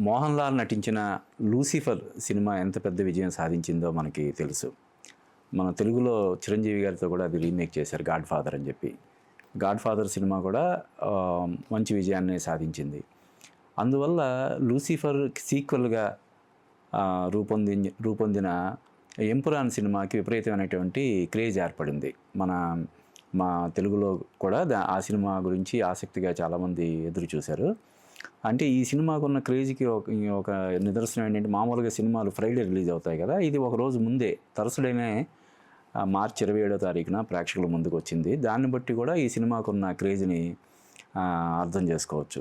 మోహన్ లాల్ నటించిన Lucifer cinema ఎంత పెద్ద విజయం సాధించిందో మనకి తెలుసు. మన తెలుగులో చిరంజీవి గారితో కూడా అది రీమేక్ చేశారు, గాడ్ ఫాదర్ అని చెప్పి. గాడ్ ఫాదర్ సినిమా కూడా మంచి విజయాన్ని సాధించింది. అందువల్ల లూసిఫర్ సీక్వెల్గా రూపొందిన ఎంపురాన్ సినిమాకి విపరీతమైనటువంటి క్రేజ్ ఏర్పడింది. మా తెలుగులో కూడా ఆ సినిమా గురించి ఆసక్తిగా చాలామంది ఎదురు చూశారు. అంటే ఈ సినిమాకు ఉన్న క్రేజ్కి ఒక నిదర్శనం ఏంటంటే, మామూలుగా సినిమాలు ఫ్రైడే రిలీజ్ అవుతాయి కదా, ఇది ఒక రోజు ముందే థర్స్డేనే మార్చి 27వ తారీఖున ప్రేక్షకుల ముందుకు వచ్చింది. దాన్ని బట్టి కూడా ఈ సినిమాకు ఉన్న క్రేజ్ని అర్థం చేసుకోవచ్చు.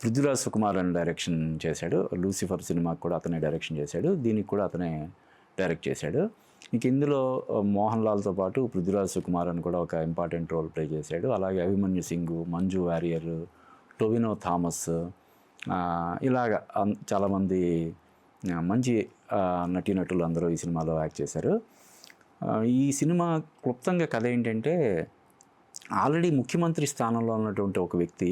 పృథ్వీరాజ్ సుకుమార్ అని డైరెక్షన్ చేశాడు. లూసిఫర్ సినిమాకి కూడా అతనే డైరెక్షన్ చేశాడు, దీనికి కూడా అతనే డైరెక్ట్ చేశాడు. ఇంక ఇందులో మోహన్ లాల్తో పాటు పృథ్వీరాజ్ సుకుమార్ అని కూడా ఒక ఇంపార్టెంట్ రోల్ ప్లే చేశాడు. అలాగే అభిమన్యు సింగ్, మంజు వారియర్, టొవినో థామస్, ఇలాగ చాలామంది మంచి నటీనటులు అందరూ ఈ సినిమాలో యాక్ట్ చేశారు. ఈ సినిమా క్లుప్తంగా కథ ఏంటంటే, ఆల్రెడీ ముఖ్యమంత్రి స్థానంలో ఉన్నటువంటి ఒక వ్యక్తి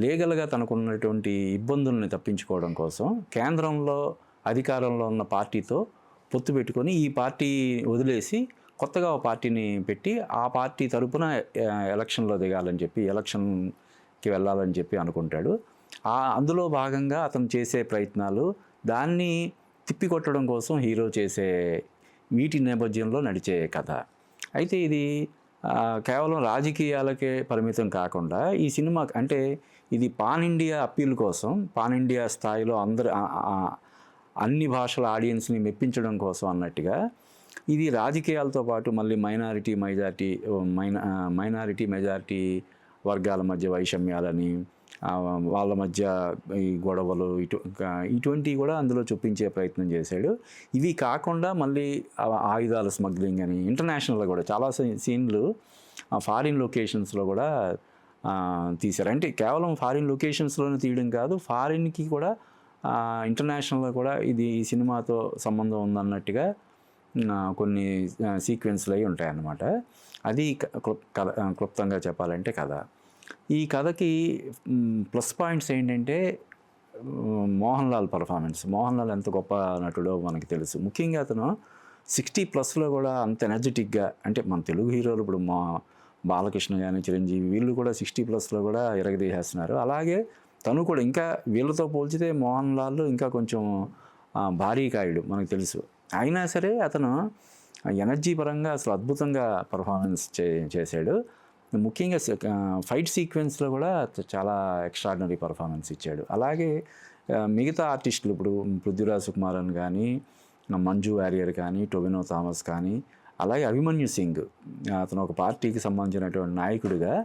లీగల్గా తనకున్నటువంటి ఇబ్బందుల్ని తప్పించుకోవడం కోసం కేంద్రంలో అధికారంలో ఉన్న పార్టీతో పొత్తు పెట్టుకొని ఈ పార్టీ వదిలేసి కొత్తగా ఒక పార్టీని పెట్టి ఆ పార్టీ తరపున ఎలక్షన్లో దిగాలని చెప్పి, ఎలక్షన్కి వెళ్ళాలని చెప్పి అనుకుంటాడు. అందులో భాగంగా అతను చేసే ప్రయత్నాలు, దాన్ని తిప్పికొట్టడం కోసం హీరో చేసే వీటి నేపథ్యంలో నడిచే కథ. అయితే ఇది కేవలం రాజకీయాలకే పరిమితం కాకుండా ఈ సినిమా అంటే ఇది పాన్ ఇండియా అప్పీల్ కోసం, పాన్ ఇండియా స్థాయిలో అన్ని భాషల ఆడియన్స్ని మెప్పించడం కోసం అన్నట్టుగా ఇది రాజకీయాలతో పాటు మళ్ళీ మైనారిటీ మెజారిటీ వర్గాల మధ్య వైషమ్యాలని, వాళ్ళ మధ్య ఈ గొడవలు ఇటువంటివి కూడా అందులో చూపించే ప్రయత్నం చేశాడు. ఇవి కాకుండా మళ్ళీ ఆయుధాల స్మగ్లింగ్ అని ఇంటర్నేషనల్గా కూడా చాలా సీన్లు ఫారిన్ లొకేషన్స్లో కూడా తీశారు. అంటే కేవలం ఫారిన్ లొకేషన్స్లోనే తీయడం కాదు, ఫారిన్కి కూడా ఇంటర్నేషనల్లో కూడా ఈ సినిమాతో సంబంధం ఉందన్నట్టుగా కొన్ని సీక్వెన్స్లు అవి ఉంటాయన్నమాట. అది క్లుప్తంగా చెప్పాలంటే కథ. ఈ కథకి ప్లస్ పాయింట్స్ ఏంటంటే, మోహన్ లాల్ పర్ఫార్మెన్స్. మోహన్ లాల్ ఎంత గొప్ప నటుడో మనకి తెలుసు. ముఖ్యంగా అతను 60+ కూడా అంత ఎనర్జెటిక్గా, అంటే మన తెలుగు హీరోలు ఇప్పుడు బాలకృష్ణ కానీ చిరంజీవి వీళ్ళు కూడా 60+ కూడా ఇరగదీసేస్తున్నారు. అలాగే తను కూడా ఇంకా వీళ్ళతో పోల్చితే మోహన్ లాల్ ఇంకా కొంచెం భారీ కాయుడు మనకు తెలుసు. అయినా సరే అతను ఎనర్జీ పరంగా అసలు అద్భుతంగా పర్ఫార్మెన్స్ చేశాడు. ముఖ్యంగా ఫైట్ సీక్వెన్స్లో కూడా చాలా ఎక్స్ట్రాడినరీ పర్ఫార్మెన్స్ ఇచ్చాడు. అలాగే మిగతా ఆర్టిస్టులు ఇప్పుడు పృథ్వీరాజ్ సుకుమార్ అని కానీ, మంజు వారియర్ కానీ, టొవినో థామస్ కానీ, అలాగే అభిమన్యు సింగ్, అతను ఒక పార్టీకి సంబంధించినటువంటి నాయకుడిగా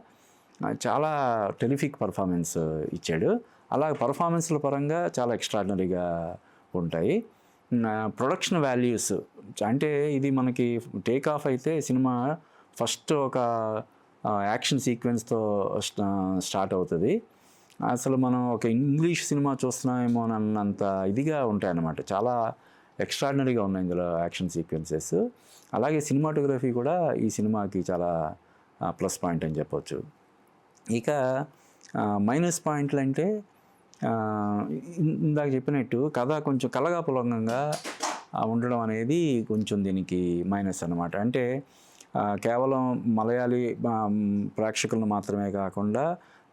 చాలా టెరిఫిక్ పర్ఫార్మెన్స్ ఇచ్చాడు. అలాగే పర్ఫార్మెన్స్ల పరంగా చాలా ఎక్స్ట్రాడినరీగా ఉంటాయి. ప్రొడక్షన్ వాల్యూస్ అంటే ఇది మనకి టేక్ ఆఫ్ అయితే సినిమా ఫస్ట్ ఒక యాక్షన్ సీక్వెన్స్తో స్టార్ట్ అవుతుంది. అసలు మనం ఒక ఇంగ్లీష్ సినిమా చూస్తున్నామేమో అన్నంత ఇదిగా ఉంటాయన్నమాట. చాలా ఎక్స్ట్రాడినరీగా ఉన్నాయి ఇందులో యాక్షన్ సీక్వెన్సెస్. అలాగే సినిమాటోగ్రఫీ కూడా ఈ సినిమాకి చాలా ప్లస్ పాయింట్ అని చెప్పొచ్చు. ఇక మైనస్ పాయింట్లు అంటే, ఇందాక చెప్పినట్టు కథ కొంచెం కలగాపులగంగా ఉండడం అనేది కొంచెం దీనికి మైనస్ అన్నమాట. అంటే కేవలం మలయాళీ ప్రేక్షకులను మాత్రమే కాకుండా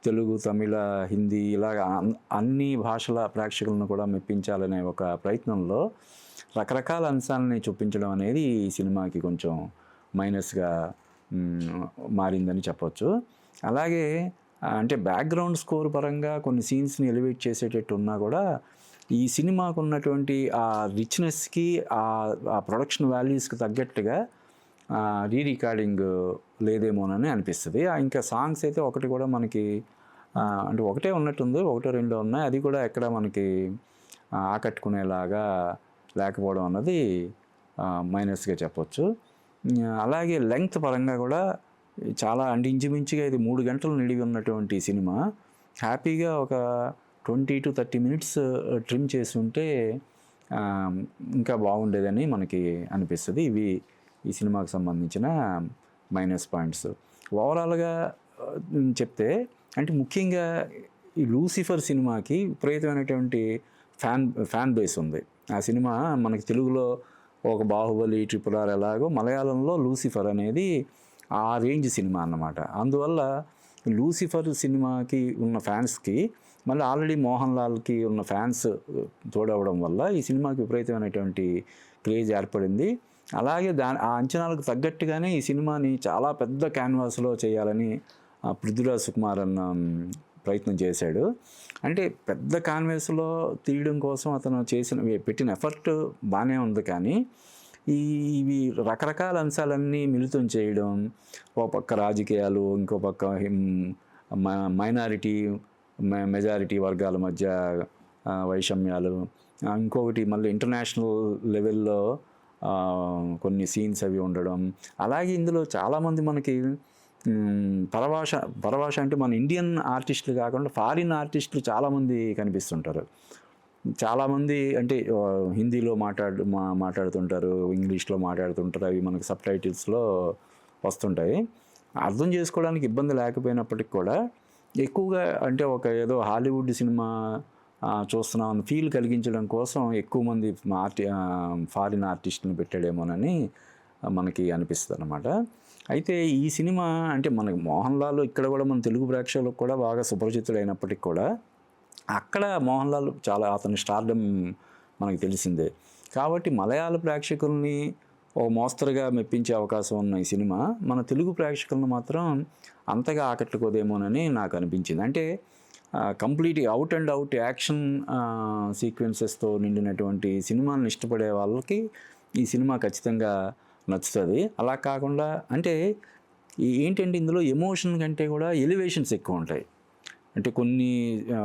తెలుగు, తమిళ, హిందీ ఇలాగ అన్ని భాషల ప్రేక్షకులను కూడా మెప్పించాలనే ఒక ప్రయత్నంలో రకరకాల అంశాలని చూపించడం అనేది ఈ సినిమాకి కొంచెం మైనస్గా మారిందని చెప్పొచ్చు. అలాగే అంటే బ్యాక్గ్రౌండ్ స్కోర్ పరంగా కొన్ని సీన్స్ని ఎలివేట్ చేసేటట్టు ఉన్నా కూడా ఈ సినిమాకు ఉన్నటువంటి ఆ రిచ్నెస్కి, ఆ ప్రొడక్షన్ వాల్యూస్కి తగ్గట్టుగా రికార్డింగ్ లేదేమోనని అనిపిస్తుంది. ఇంకా సాంగ్స్ అయితే ఒకటి కూడా మనకి అంటే ఒకటే ఉన్నట్టుంది, ఒకటో రెండో ఉన్నాయి, అది కూడా ఎక్కడ మనకి ఆకట్టుకునేలాగా లేకపోవడం అన్నది మైనస్గా చెప్పొచ్చు. అలాగే లెంగ్త్ పరంగా కూడా చాలా అంటే ఇంచుమించుగా ఇది 3 గంటలు నిడివి ఉన్నటువంటి సినిమా హ్యాపీగా ఒక 20 to 30 minutes ట్రిమ్ చేసి ఉంటే ఇంకా బాగుండేదని మనకి అనిపిస్తుంది. ఇవి ఈ సినిమాకి సంబంధించిన మైనస్ పాయింట్స్. ఓవరాల్గా చెప్తే అంటే ముఖ్యంగా ఈ లూసిఫర్ సినిమాకి విపరీతమైనటువంటి ఫ్యాన్ ఫ్యాన్ బేస్ ఉంది. ఆ సినిమా మనకి తెలుగులో ఒక 'బాహుబలి', 'RRR' ఎలాగో మలయాళంలో 'లూసిఫర్' అనేది ఆ రేంజ్ సినిమా అన్నమాట. అందువల్ల 'లూసిఫర్' సినిమాకి ఉన్న ఫ్యాన్స్‌కి మళ్ళీ ఆల్రెడీ 'మోహన్ లాల్‌కి' ఉన్న ఫ్యాన్స్ తోడవడం వల్ల ఈ సినిమాకి విపరీతమైనటువంటి క్రేజ్ ఏర్పడింది. అలాగే ఆ అంచనాలకు తగ్గట్టుగానే ఈ సినిమాని చాలా పెద్ద క్యాన్వాస్‌లో చేయాలని 'పృథ్వీరాజ్ సుకుమార్' అన్న ప్రయత్నం చేశాడు. అంటే పెద్ద కాన్వాస్‌లో తీయడం కోసం అతను పెట్టిన ఎఫర్ట్ బాగానే ఉంది. కానీ ఇవి రకరకాల అంశాలన్నీ మిళితం చేయడం, ఓ పక్క రాజకీయాలు, ఇంకో పక్క మైనారిటీ మెజారిటీ వర్గాల మధ్య వైషమ్యాలు, ఇంకొకటి మళ్ళీ ఇంటర్నేషనల్ లెవెల్లో కొన్ని సీన్స్ అవి ఉండడం. అలాగే ఇందులో చాలామంది మనకి పరభాష అంటే మన ఇండియన్ ఆర్టిస్టులు కాకుండా ఫారిన్ ఆర్టిస్టులు చాలామంది కనిపిస్తుంటారు. చాలామంది అంటే హిందీలో మాట్లాడుతుంటారు, ఇంగ్లీష్లో మాట్లాడుతుంటారు. అవి మనకి సబ్ టైటిల్స్లో వస్తుంటాయి. అర్థం చేసుకోవడానికి ఇబ్బంది లేకపోయినప్పటికి కూడా ఎక్కువగా అంటే ఏదో హాలీవుడ్ సినిమా చూస్తున్నామని ఫీల్ కలిగించడం కోసం ఎక్కువ మంది ఫారిన్ ఆర్టిస్టులను పెట్టాడేమోనని మనకి అనిపిస్తుంది అన్నమాట. అయితే ఈ సినిమా అంటే మనకి 'మోహన్ లాల్' ఇక్కడ కూడా మన తెలుగు ప్రేక్షకులకు కూడా బాగా సుపరిచితుడైనప్పటికి కూడా అక్కడ 'మోహన్ లాల్' చాలా అతని స్టార్డమ్ మనకి తెలిసిందే. కాబట్టి మలయాళ ప్రేక్షకుల్ని ఓ మోస్తరుగా మెప్పించే అవకాశం ఉన్న ఈ సినిమా మన తెలుగు ప్రేక్షకులను మాత్రం అంతగా ఆకట్టుకోదేమోనని నాకు అనిపించింది. అంటే complete out and out action సీక్వెన్సెస్తో నిండినటువంటి సినిమాలను ఇష్టపడే వాళ్ళకి ఈ సినిమా ఖచ్చితంగా నచ్చుతుంది. అలా కాకుండా అంటే ఏంటంటే ఇందులో ఎమోషన్ కంటే కూడా ఎలివేషన్స్ ఎక్కువ ఉంటాయి. అంటే కొన్ని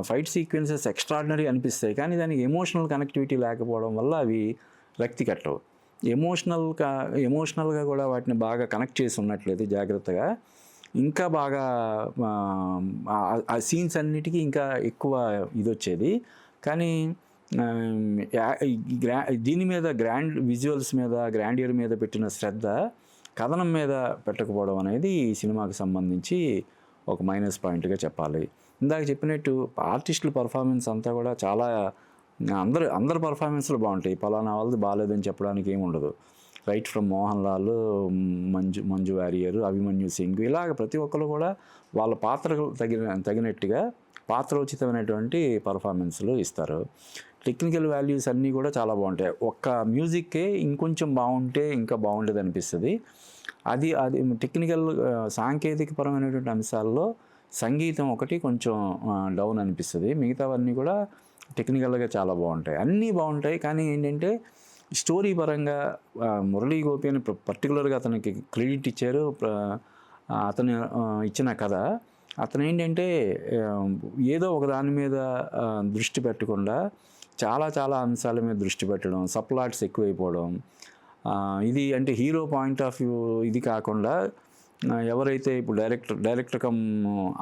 ఫైట్ సీక్వెన్సెస్ ఎక్స్ట్రాడినరీ అనిపిస్తాయి, కానీ దానికి ఎమోషనల్ కనెక్టివిటీ లేకపోవడం వల్ల అవి రక్తి కట్టవు. ఎమోషనల్గా కూడా వాటిని బాగా కనెక్ట్ చేసి ఉన్నట్లయితే జాగ్రత్తగా ఇంకా బాగా ఆ సీన్స్ అన్నిటికీ ఇంకా ఎక్కువ ఇది వచ్చేది. కానీ దీని మీద విజువల్స్ మీద గ్రాండియర్ మీద పెట్టిన శ్రద్ధ కథనం మీద పెట్టకపోవడం అనేది ఈ సినిమాకి సంబంధించి ఒక మైనస్ పాయింట్గా చెప్పాలి. ఇందాక చెప్పినట్టు ఆర్టిస్టుల పర్ఫార్మెన్స్ అంతా కూడా చాలా అందరి పర్ఫార్మెన్స్లు బాగుంటాయి. పలానా వాళ్ళది బాగాలేదని చెప్పడానికి ఏమి ఉండదు. రైట్ ఫ్రమ్ 'మోహన్ లాల్', మంజు వారియర్, అభిమన్యు సింగ్, ఇలాగ ప్రతి ఒక్కరు కూడా వాళ్ళ పాత్రకు తగినట్టుగా పాత్రోచితమైనటువంటి పర్ఫార్మెన్స్లు ఇస్తారు. టెక్నికల్ వాల్యూస్ అన్నీ కూడా చాలా బాగుంటాయి. ఒక్క మ్యూజిక్కే ఇంకొంచెం బాగుంటే ఇంకా బాగుండేది అనిపిస్తుంది. అది టెక్నికల్ సాంకేతికపరమైనటువంటి అంశాల్లో సంగీతం ఒకటి కొంచెం డౌన్ అనిపిస్తుంది. మిగతావన్నీ కూడా టెక్నికల్గా చాలా బాగుంటాయి. అన్నీ బాగుంటాయి, కానీ ఏంటంటే స్టోరీ పరంగా మురళీ గోపి అని పర్టికులర్గా అతనికి క్రెడిట్ ఇచ్చారు. అతను ఇచ్చిన కథ అతను ఏంటంటే ఏదో ఒక దాని మీద దృష్టి పెట్టకుండా చాలా చాలా అంశాల మీద దృష్టి పెట్టడం, సప్లాట్స్ ఎక్కువైపోవడం, ఇది అంటే హీరో పాయింట్ ఆఫ్ వ్యూ ఇది కాకుండా ఎవరైతే ఇప్పుడు డైరెక్టర్ కమ్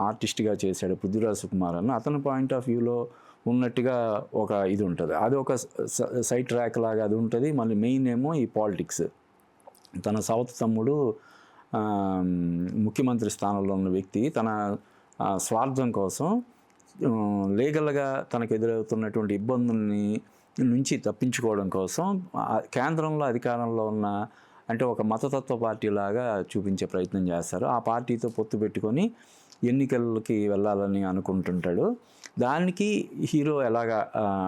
ఆర్టిస్ట్గా చేశాడు 'పృథ్వీరాజ్ సుకుమార్' అని, అతని పాయింట్ ఆఫ్ వ్యూలో ఉన్నట్టుగా ఒక ఇది ఉంటుంది. అది ఒక సైడ్ ట్రాక్ లాగా అది ఉంటుంది. మళ్ళీ మెయిన్ ఏమో ఈ పాలిటిక్స్. తన సవతి తమ్ముడు ముఖ్యమంత్రి స్థానంలో ఉన్న వ్యక్తి తన స్వార్థం కోసం లీగల్గా తనకు ఎదురవుతున్నటువంటి ఇబ్బందుల్ని నుంచి తప్పించుకోవడం కోసం కేంద్రంలో అధికారంలో ఉన్న అంటే ఒక మతతత్వ పార్టీ లాగా చూపించే ప్రయత్నం చేస్తారు. ఆ పార్టీతో పొత్తు పెట్టుకొని ఎన్నికలకి వెళ్ళాలని అనుకుంటుంటాడు. దానికి హీరో ఎలాగా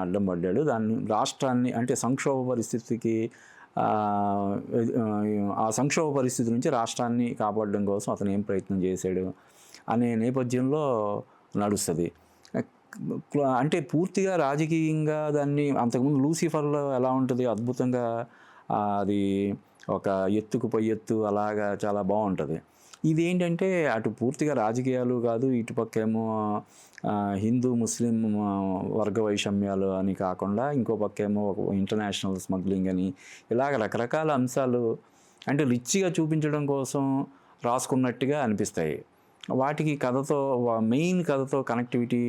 అడ్డం పడ్డాడు, దాన్ని రాష్ట్రాన్ని అంటే సంక్షోభ పరిస్థితికి ఆ సంక్షోభ పరిస్థితి నుంచి రాష్ట్రాన్ని కాపాడడం కోసం అతను ఏం ప్రయత్నం చేశాడు అనే నేపథ్యంలో నడుస్తుంది. అంటే పూర్తిగా రాజకీయంగా దాన్ని అంతకుముందు 'లూసిఫర్'లో ఎలా ఉంటుంది అద్భుతంగా అది ఒక ఎత్తుకు పై ఎత్తు అలాగా చాలా బాగుంటుంది. ఇది ఏంటంటే అటు పూర్తిగా రాజకీయాలు కాదు, ఇటుపక్క ఏమో హిందూ ముస్లిం వర్గ వైషమ్యాలు అని కాకుండా ఇంకో పక్క ఏమో ఇంటర్నేషనల్ స్మగ్లింగ్ అని ఇలాగ రకరకాల అంశాలు అంటే రిచ్గా చూపించడం కోసం రాసుకున్నట్టుగా అనిపిస్తాయి. వాటికి మెయిన్ కథతో కనెక్టివిటీ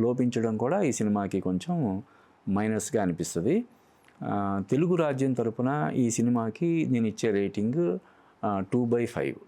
లోపించడం కూడా ఈ సినిమాకి కొంచెం మైనస్గా అనిపిస్తుంది. తెలుగు రాజ్యం తరపున ఈ సినిమాకి నేను ఇచ్చే రేటింగ్ 2/5.